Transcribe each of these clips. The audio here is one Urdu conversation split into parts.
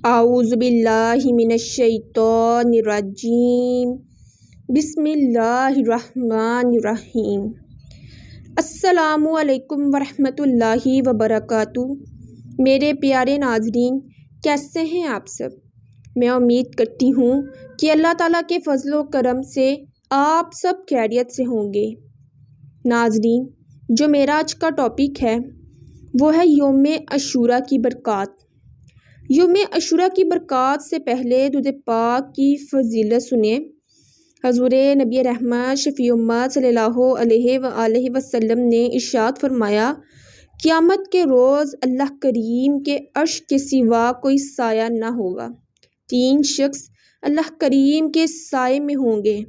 اعوذ باللہ من الشیطان الرجیم بسم اللہ الرحمن الرحیم۔ السلام علیکم ورحمۃ اللہ وبرکاتہ۔ میرے پیارے ناظرین، کیسے ہیں آپ سب؟ میں امید کرتی ہوں کہ اللہ تعالیٰ کے فضل و کرم سے آپ سب خیریت سے ہوں گے۔ ناظرین، جو میرا آج کا ٹاپک ہے وہ ہے یوم عاشوراء کی برکات۔ یوم عاشوراء کی برکات سے پہلے درود پاک کی فضیلت سنیں۔ حضور نبی رحمت شفیع امت صلی اللہ علیہ وآلہ وسلم نے ارشاد فرمایا، قیامت کے روز اللہ کریم کے عرش کے سوا کوئی سایہ نہ ہوگا۔ 3 شخص اللہ کریم کے سائے میں ہوں گے۔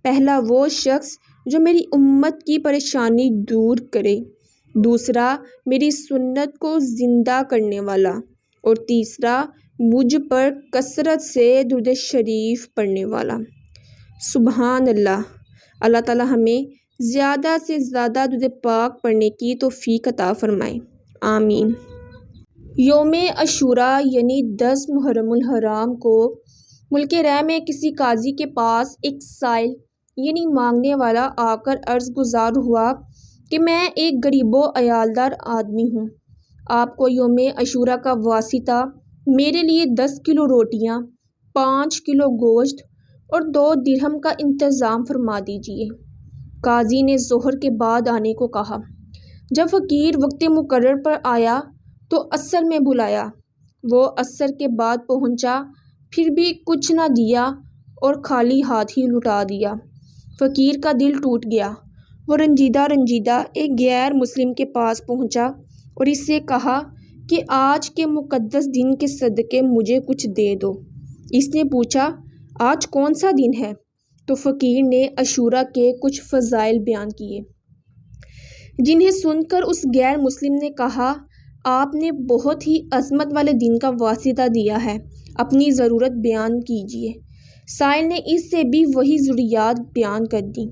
پہلا وہ شخص جو میری امت کی پریشانی دور کرے، دوسرا میری سنت کو زندہ کرنے والا، اور تیسرا مجھ پر کثرت سے درود شریف پڑھنے والا۔ سبحان اللہ۔ اللہ تعالی ہمیں زیادہ سے زیادہ درود پاک پڑھنے کی توفیق عطا فرمائے، آمین۔ یوم عاشوراء یعنی 10 محرم الحرام کو ملک رے میں کسی قاضی کے پاس ایک سائل یعنی مانگنے والا آ کر عرض گزار ہوا کہ میں ایک غریب و عیالدار آدمی ہوں، آپ کو یوم عاشوراء کا واسطہ میرے لیے 10 کلو روٹیاں، 5 کلو گوشت اور 2 درہم کا انتظام فرما دیجیے۔ قاضی نے ظہر کے بعد آنے کو کہا۔ جب فقیر وقت مقرر پر آیا تو عصر میں بلایا۔ وہ عصر کے بعد پہنچا، پھر بھی کچھ نہ دیا اور خالی ہاتھ ہی لوٹا دیا۔ فقیر کا دل ٹوٹ گیا۔ وہ رنجیدہ ایک غیر مسلم کے پاس پہنچا اور اس سے کہا کہ آج کے مقدس دن کے صدقے مجھے کچھ دے دو۔ اس نے پوچھا، آج کون سا دن ہے؟ تو فقیر نے عاشوراء کے کچھ فضائل بیان کیے، جنہیں سن کر اس غیر مسلم نے کہا، آپ نے بہت ہی عظمت والے دن کا واسطہ دیا ہے، اپنی ضرورت بیان کیجیے۔ سائل نے اس سے بھی وہی ضروریات بیان کر دی۔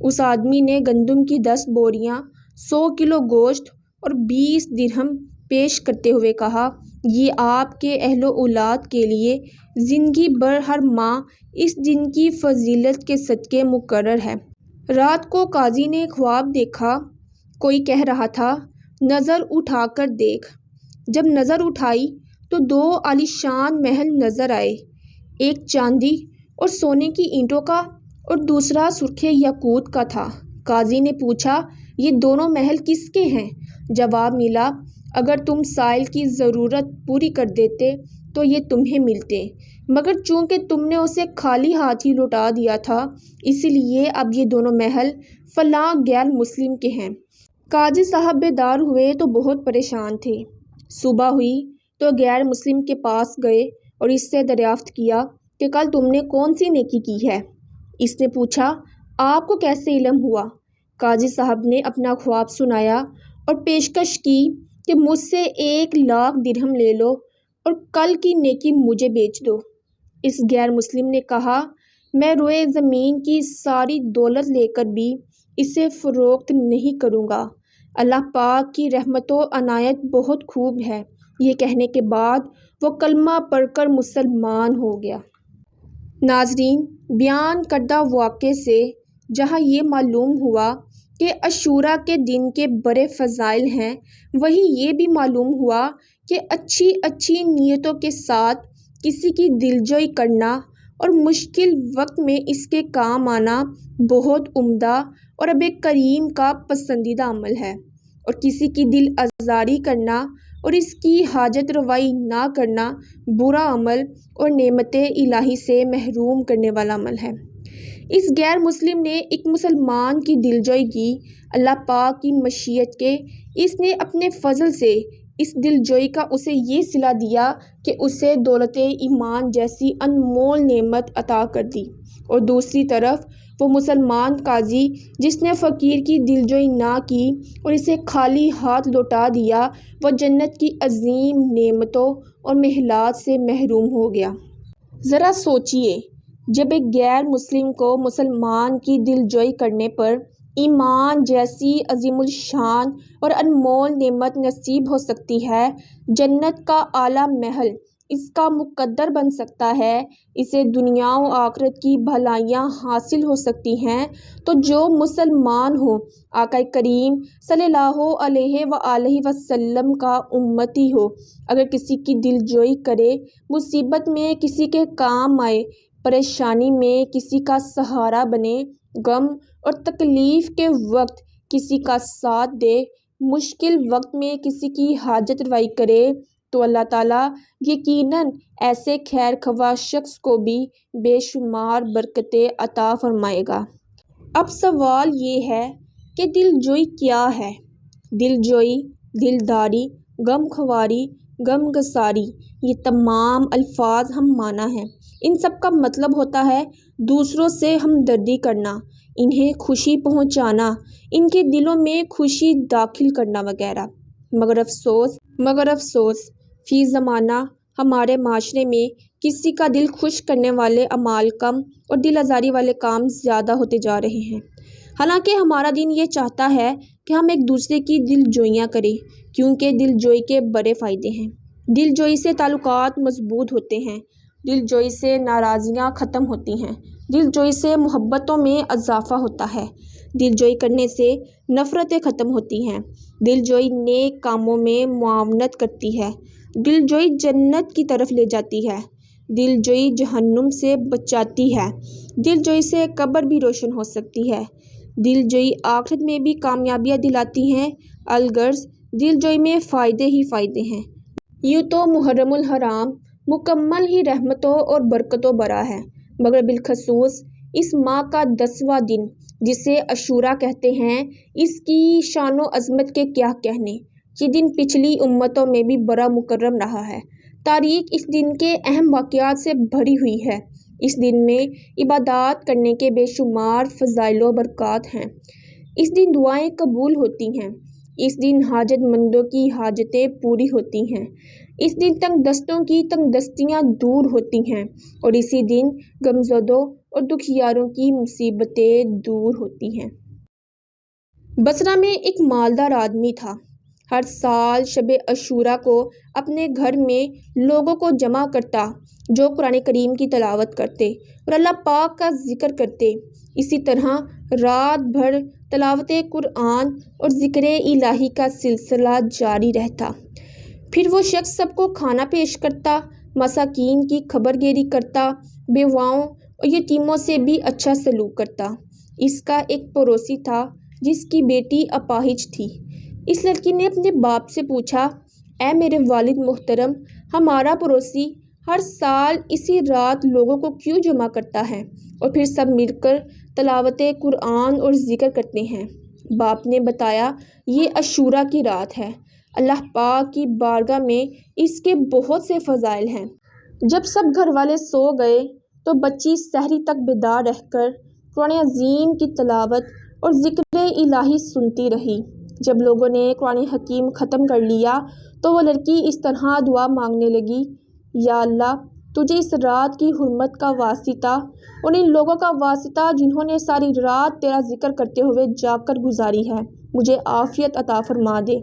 اس آدمی نے گندم کی 10 بوریاں، 100 کلو گوشت اور 20 درہم پیش کرتے ہوئے کہا، یہ آپ کے اہل و اولاد کے لیے زندگی بھر ہر ماہ اس دن کی فضیلت کے صدقے مقرر ہے۔ رات کو قاضی نے خواب دیکھا، کوئی کہہ رہا تھا، نظر اٹھا کر دیکھ۔ جب نظر اٹھائی تو 2 عالیشان محل نظر آئے، ایک چاندی اور سونے کی اینٹوں کا اور دوسرا سرخ یاقوت کا تھا۔ قاضی نے پوچھا، یہ دونوں محل کس کے ہیں؟ جواب ملا، اگر تم سائل کی ضرورت پوری کر دیتے تو یہ تمہیں ملتے، مگر چونکہ تم نے اسے خالی ہاتھ ہی لوٹا دیا تھا، اس لیے اب یہ دونوں محل فلاں غیر مسلم کے ہیں۔ قاضی صاحب بیدار ہوئے تو بہت پریشان تھے۔ صبح ہوئی تو غیر مسلم کے پاس گئے اور اس سے دریافت کیا کہ کل تم نے کون سی نیکی کی ہے؟ اس نے پوچھا، آپ کو کیسے علم ہوا؟ قاضی صاحب نے اپنا خواب سنایا اور پیشکش کی کہ مجھ سے 1,00,000 درہم لے لو اور کل کی نیکی مجھے بیچ دو۔ اس غیر مسلم نے کہا، میں روئے زمین کی ساری دولت لے کر بھی اسے فروخت نہیں کروں گا، اللہ پاک کی رحمت و عنایت بہت خوب ہے۔ یہ کہنے کے بعد وہ کلمہ پڑھ کر مسلمان ہو گیا۔ ناظرین، بیان کردہ واقعے سے جہاں یہ معلوم ہوا کہ عاشوراء کے دن کے بڑے فضائل ہیں، وہیں یہ بھی معلوم ہوا کہ اچھی نیتوں کے ساتھ کسی کی دلجوئی کرنا اور مشکل وقت میں اس کے کام آنا بہت عمدہ اور رب کریم کا پسندیدہ عمل ہے، اور کسی کی دل آزاری کرنا اور اس کی حاجت روائی نہ کرنا برا عمل اور نعمت الہی سے محروم کرنے والا عمل ہے۔ اس غیر مسلم نے ایک مسلمان کی دلجوئی کی، اللہ پاک کی مشیت کے اس نے اپنے فضل سے اس دلجوئی کا اسے یہ صلہ دیا کہ اسے دولت ایمان جیسی انمول نعمت عطا کر دی، اور دوسری طرف وہ مسلمان قاضی جس نے فقیر کی دلجوئی نہ کی اور اسے خالی ہاتھ لوٹا دیا، وہ جنت کی عظیم نعمتوں اور محلات سے محروم ہو گیا۔ ذرا سوچئے، جب ایک غیر مسلم کو مسلمان کی دلجوئی کرنے پر ایمان جیسی عظیم الشان اور انمول نعمت نصیب ہو سکتی ہے، جنت کا اعلیٰ محل اس کا مقدر بن سکتا ہے، اسے دنیا و آخرت کی بھلائیاں حاصل ہو سکتی ہیں، تو جو مسلمان ہو، آقا کریم صلی اللہ علیہ وآلہ وسلم کا امتی ہو، اگر کسی کی دل جوئی کرے، مصیبت میں کسی کے کام آئے، پریشانی میں کسی کا سہارا بنے، غم اور تکلیف کے وقت کسی کا ساتھ دے، مشکل وقت میں کسی کی حاجت روائی کرے، تو اللہ تعالیٰ یقیناً ایسے خیر خواہ شخص کو بھی بے شمار برکتیں عطا فرمائے گا۔ اب سوال یہ ہے کہ دل جوئی کیا ہے؟ دل جوئی، دلداری، غم خواری، غم گساری، یہ تمام الفاظ ہم معنی ہیں۔ ان سب کا مطلب ہوتا ہے دوسروں سے ہمدردی کرنا، انہیں خوشی پہنچانا، ان کے دلوں میں خوشی داخل کرنا وغیرہ۔ مگر افسوس فی زمانہ ہمارے معاشرے میں کسی کا دل خوش کرنے والے اعمال کم اور دل آزاری والے کام زیادہ ہوتے جا رہے ہیں۔ حالانکہ ہمارا دین یہ چاہتا ہے کہ ہم ایک دوسرے کی دل جوئیاں کریں، کیونکہ دل جوئی کے بڑے فائدے ہیں۔ دل جوئی سے تعلقات مضبوط ہوتے ہیں، دل جوئی سے ناراضیاں ختم ہوتی ہیں، دل جوئی سے محبتوں میں اضافہ ہوتا ہے، دل جوئی کرنے سے نفرتیں ختم ہوتی ہیں، دل جوئی نیک کاموں میں معاونت کرتی ہے، دل جوئی جنت کی طرف لے جاتی ہے، دل جوئی جہنم سے بچاتی ہے، دل جوئی سے قبر بھی روشن ہو سکتی ہے، دل جوئی آخرت میں بھی کامیابیاں دلاتی ہیں۔ الغرض دل جوئی میں فائدے ہی فائدے ہیں۔ یوں تو محرم الحرام مکمل ہی رحمتوں اور برکتوں بھرا ہے، مگر بالخصوص اس ماہ کا 10واں دن جسے عاشوراء کہتے ہیں، اس کی شان و عظمت کے کیا کہنے۔ یہ دن پچھلی امتوں میں بھی بڑا مکرم رہا ہے۔ تاریخ اس دن کے اہم واقعات سے بھری ہوئی ہے۔ اس دن میں عبادات کرنے کے بے شمار فضائل و برکات ہیں۔ اس دن دعائیں قبول ہوتی ہیں، اس دن حاجت مندوں کی حاجتیں پوری ہوتی ہیں، اس دن تنگ دستوں کی تنگ دستیاں دور ہوتی ہیں، اور اسی دن غمزدوں اور دکھیاروں کی مصیبتیں دور ہوتی ہیں۔ بصرہ میں ایک مالدار آدمی تھا۔ ہر سال شب عاشوراء کو اپنے گھر میں لوگوں کو جمع کرتا جو قرآن کریم کی تلاوت کرتے اور اللہ پاک کا ذکر کرتے۔ اسی طرح رات بھر تلاوت قرآن اور ذکر الہی کا سلسلہ جاری رہتا۔ پھر وہ شخص سب کو کھانا پیش کرتا، مساکین کی خبر گیری کرتا، بیواؤں اور یتیموں سے بھی اچھا سلوک کرتا۔ اس کا ایک پڑوسی تھا جس کی بیٹی اپاہج تھی۔ اس لڑکی نے اپنے باپ سے پوچھا، اے میرے والد محترم، ہمارا پڑوسی ہر سال اسی رات لوگوں کو کیوں جمع کرتا ہے اور پھر سب مل کر تلاوت قرآن اور ذکر کرتے ہیں؟ باپ نے بتایا، یہ عاشوراء کی رات ہے، اللہ پاک کی بارگاہ میں اس کے بہت سے فضائل ہیں۔ جب سب گھر والے سو گئے تو بچی سحری تک بیدار رہ کر قرآن عظیم کی تلاوت اور ذکر الہی سنتی رہی۔ جب لوگوں نے قرآن حکیم ختم کر لیا تو وہ لڑکی اس طرح دعا مانگنے لگی، یا اللہ، تجھے اس رات کی حرمت کا واسطہ اور ان لوگوں کا واسطہ جنہوں نے ساری رات تیرا ذکر کرتے ہوئے جاگ کر گزاری ہے، مجھے عافیت عطا فرما دے،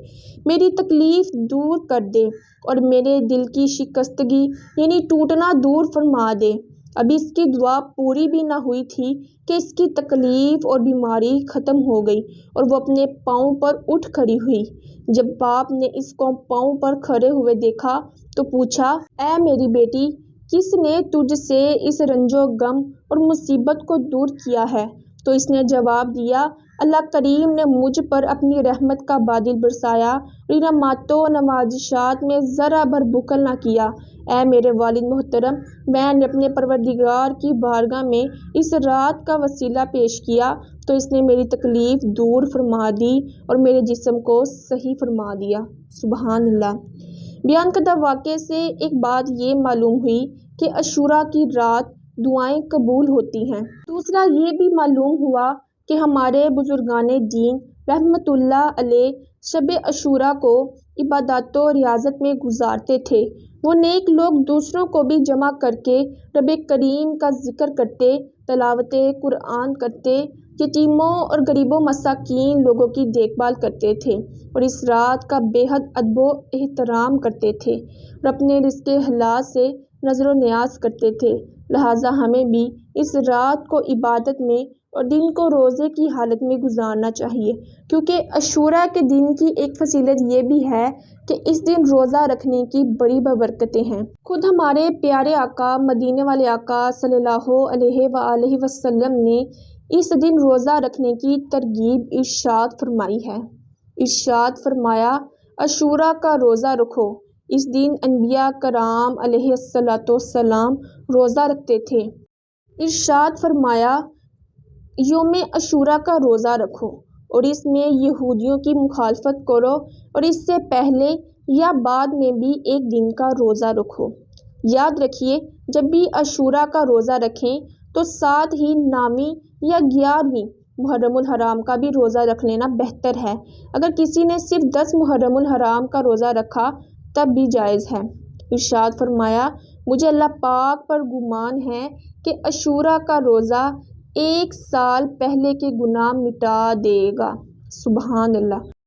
میری تکلیف دور کر دے اور میرے دل کی شکستگی یعنی ٹوٹنا دور فرما دے۔ ابھی اس کی دعا پوری بھی نہ ہوئی تھی کہ اس کی تکلیف اور بیماری ختم ہو گئی اور وہ اپنے پاؤں پر اٹھ کھڑی ہوئی۔ جب باپ نے اس کو پاؤں پر کھڑے ہوئے دیکھا تو پوچھا، اے میری بیٹی، کس نے تجھ سے اس رنج و غم اور مصیبت کو دور کیا ہے؟ تو اس نے جواب دیا، اللہ کریم نے مجھ پر اپنی رحمت کا بادل برسایا اور انعامات و نوازشات میں ذرا بھر بخل نہ کیا۔ اے میرے والد محترم، میں نے اپنے پروردگار کی بارگاہ میں اس رات کا وسیلہ پیش کیا تو اس نے میری تکلیف دور فرما دی اور میرے جسم کو صحیح فرما دیا۔ سبحان اللہ۔ بیان کردہ واقعے سے ایک بات یہ معلوم ہوئی کہ عاشوراء کی رات دعائیں قبول ہوتی ہیں۔ دوسرا یہ بھی معلوم ہوا کہ ہمارے بزرگان دین رحمت اللہ علیہ شب عاشوراء کو عبادات و ریاضت میں گزارتے تھے۔ وہ نیک لوگ دوسروں کو بھی جمع کر کے رب کریم کا ذکر کرتے، تلاوت قرآن کرتے، یتیموں اور غریبوں مساکین لوگوں کی دیکھ بھال کرتے تھے اور اس رات کا بے حد ادب و احترام کرتے تھے اور اپنے رزق حلال سے نظر و نیاز کرتے تھے۔ لہٰذا ہمیں بھی اس رات کو عبادت میں اور دن کو روزے کی حالت میں گزارنا چاہیے، کیونکہ عاشوراء کے دن کی ایک فضیلت یہ بھی ہے کہ اس دن روزہ رکھنے کی بڑی ببرکتیں ہیں۔ خود ہمارے پیارے آقا، مدینے والے آقا صلی اللہ علیہ وآلہ وسلم نے اس دن روزہ رکھنے کی ترغیب ارشاد فرمائی ہے۔ ارشاد فرمایا، عاشوراء کا روزہ رکھو۔ اس دن انبیاء کرام علیہ السلام روزہ رکھتے تھے۔ ارشاد فرمایا، یوم عاشوراء کا روزہ رکھو اور اس میں یہودیوں کی مخالفت کرو اور اس سے پہلے یا بعد میں بھی ایک دن کا روزہ رکھو۔ یاد رکھیے، جب بھی عاشوراء کا روزہ رکھیں تو ساتھ ہی 9ویں یا 11ویں محرم الحرام کا بھی روزہ رکھ لینا بہتر ہے۔ اگر کسی نے صرف 10 محرم الحرام کا روزہ رکھا تب بھی جائز ہے۔ ارشاد فرمایا، مجھے اللہ پاک پر گمان ہے کہ عاشوراء کا روزہ 1 سال پہلے کے گناہ مٹا دے گا۔ سبحان اللہ۔